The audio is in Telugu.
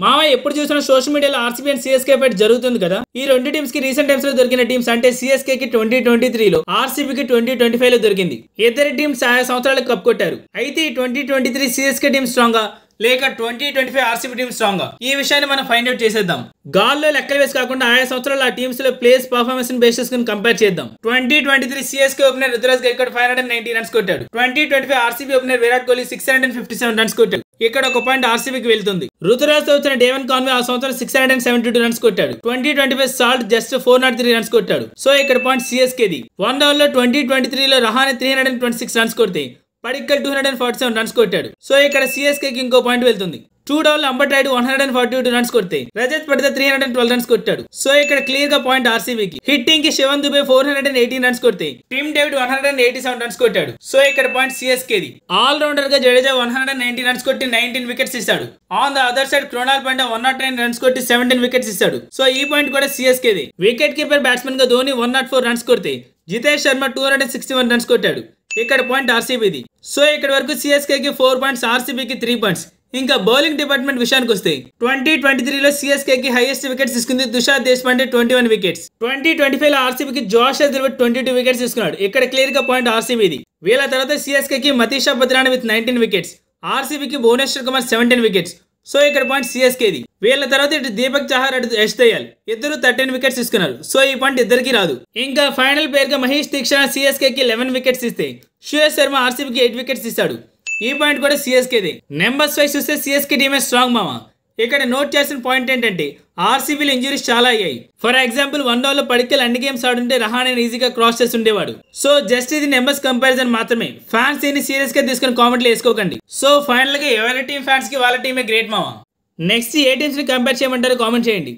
మామయ్య ఎప్పుడు చూసినా సోషల్ మీడియాలో ఆర్సీబీ అండ్ సిఎస్కే ఫైట్ జరుగుతుంది కదా. ఈ రెండు టీమ్స్ కి రీసెంట్ టైమ్స్ లో దొరికిన టీమ్స్ అంటే సిఎస్కే కి 2023 లో, ఆర్సీబీకి 2025 లో దొరికింది. ఇద్దరి టీమ్స్ 50 సంవత్సరాలకు కప్ కొట్టారు. అయితే ఈ 2023 సిఎస్కే టీమ్ స్ట్రాంగా లేక 2025 ఆర్సీబీ టీమ్ స్ట్రాంగా, ఈ విషయాన్ని మనం ఫైండ్ అవుట్ చేసేద్దాం. గాల్లో లెక్కలు వేసి కాకుండా 50 సంవత్సరాల ఆ టీమ్స్ లో ప్లేస్ పర్ఫార్మెన్స్ బేస్ చేసుకుని కంపేర్ చేద్దాం. 2023 CSK opener Ruturaj Gaikwad 590 runs కొట్టాడు. 2025 RCB opener Virat Kohli 657 runs కొట్టాడు. ఇక్కడ ఒక పాయింట్ ఆర్సీబీకి వెళ్తుంది. రుతురాజ్ తో వచ్చిన డేవన్ కాన్వే ఆ సంవత్సరం 672 రన్స్ కొట్టాడు. 2025 సాల్ట్ జస్ట్ 403 రన్స్ కొట్టాడు. సో ఇక్కడ పాయింట్ సిఎస్కేది. 1 ఓవర్ లో 2023 లో రహానే 326 రన్స్ కొడితే పడిక్కల్ 247 రన్స్ కొట్టాడు. సో ఇక్కడ సిఎస్కే కి ఇంకో పాయింట్ వెళ్తుంది. 2 ఓవర్ల అంబట్రాయుడు 142 రన్స్ కొడితే రజత్ పడితే 312 రన్స్ కొట్టాడు. సో ఇక్కడ క్లియర్ గా పాయింట్ ఆర్సీబీకి. హిట్టింగ్ కి శివన్ దుబే 418 రన్స్ కొడితే టిమ్ డేవిడ్ 187 రన్స్ కొట్టాడు. సో ఇక్కడ పాయింట్ సిఎస్కేది. ఆల్ రౌండర్ గా జడేజా 190 రన్స్ కొట్టి 19 వికెట్స్ ఇస్తాడు. On the other side Krunal Pandya 109 runs కొట్టి 17 వికెట్స్ ఇస్తాడు. సో ఈ పాయింట్ కూడా సిఎస్కేది. వికెట్ కీపర్ బ్యాట్స్మెన్ గా ధోని 104 రన్స్ కొడితే జితేష్ శర్మ 261 రన్స్ కొట్టాడు. ఇక్కడ పాయింట్ ఆర్సీబీది. సో ఇక్కడ వరకు సిఎస్కే కి 4 పాయింట్స్, ఆర్సీబీకి 3 పాయింట్స్. ఇంకా బౌలింగ్ డిపార్ట్మెంట్ విషయానికి వస్తే 2023 లో సిఎస్కే కి హైయెస్ట్ వికెట్స్ తీసుకుంది తుషార్ దేశపాండే 21 వికెట్స్. 2025 లో ఆర్సీబీకి జోష్ హజల్వుడ్ 22 వికెట్స్ తీసుకున్నాడు. ఇక్కడ క్లియర్ గా పాయింట్ ఆర్సీబీది. వీళ్ళ తర్వాత సిఎస్కే కి మతీషా బత్రానా విత్ 19 వికెట్స్, ఆర్సీబీకి భువనేశ్వర్ కుమార్ 17 వికెట్స్. సో ఇక్కడ పాయింట్ సిఎస్కేది. వీళ్ళ తర్వాత ఇటు దీపక్ చహార్ అటు యష్ దయాల్ ఇద్దరు 13 వికెట్స్ తీసుకున్నారు. సో ఈ పాయింట్ ఇద్దరికి రాదు. ఇంకా ఫైనల్ ప్లేయర్ గా మహేష్ దీక్షణ సిఎస్కే కి 11 వికెట్స్ ఇస్తే శ్రేయస్ శర్మ ఆర్సీబీకి 8 వికెట్స్ ఇస్తాడు. ఈ పాయింట్ కూడా సిఎస్కేదే. నెంబర్స్ వైస్ చూస్తే సిఎస్కే టీమే స్ట్రాంగ్ మామా. ఇక్కడ నోట్ చేసిన పాయింట్ ఏంటంటే ఆర్సీబీలో ఇంజురీస్ చాలా అయ్యాయి. ఫర్ ఎగ్జాంపుల్ 1 ఓవర్ లో పడిక్కల్ అన్ని గేమ్స్ ఆడుంటే రహానే ఈజీగా క్రాస్ చేసి ఉండేవాడు. సో జస్ట్ ఇది నెంబర్స్ కంపారిజన్ మాత్రమే. ఫ్యాన్స్ దీన్ని సీరియస్ గా తీసుకుని కామెంట్లు వేసుకోకండి. సో ఫైనల్ గా ఎవరి టీం ఫ్యాన్స్ కి వాళ్ళ టీమే గ్రేట్ మామా. నెక్స్ట్ ఏ టీమ్స్ ని కంపేర్ చేయమంటారో కామెంట్ చేయండి.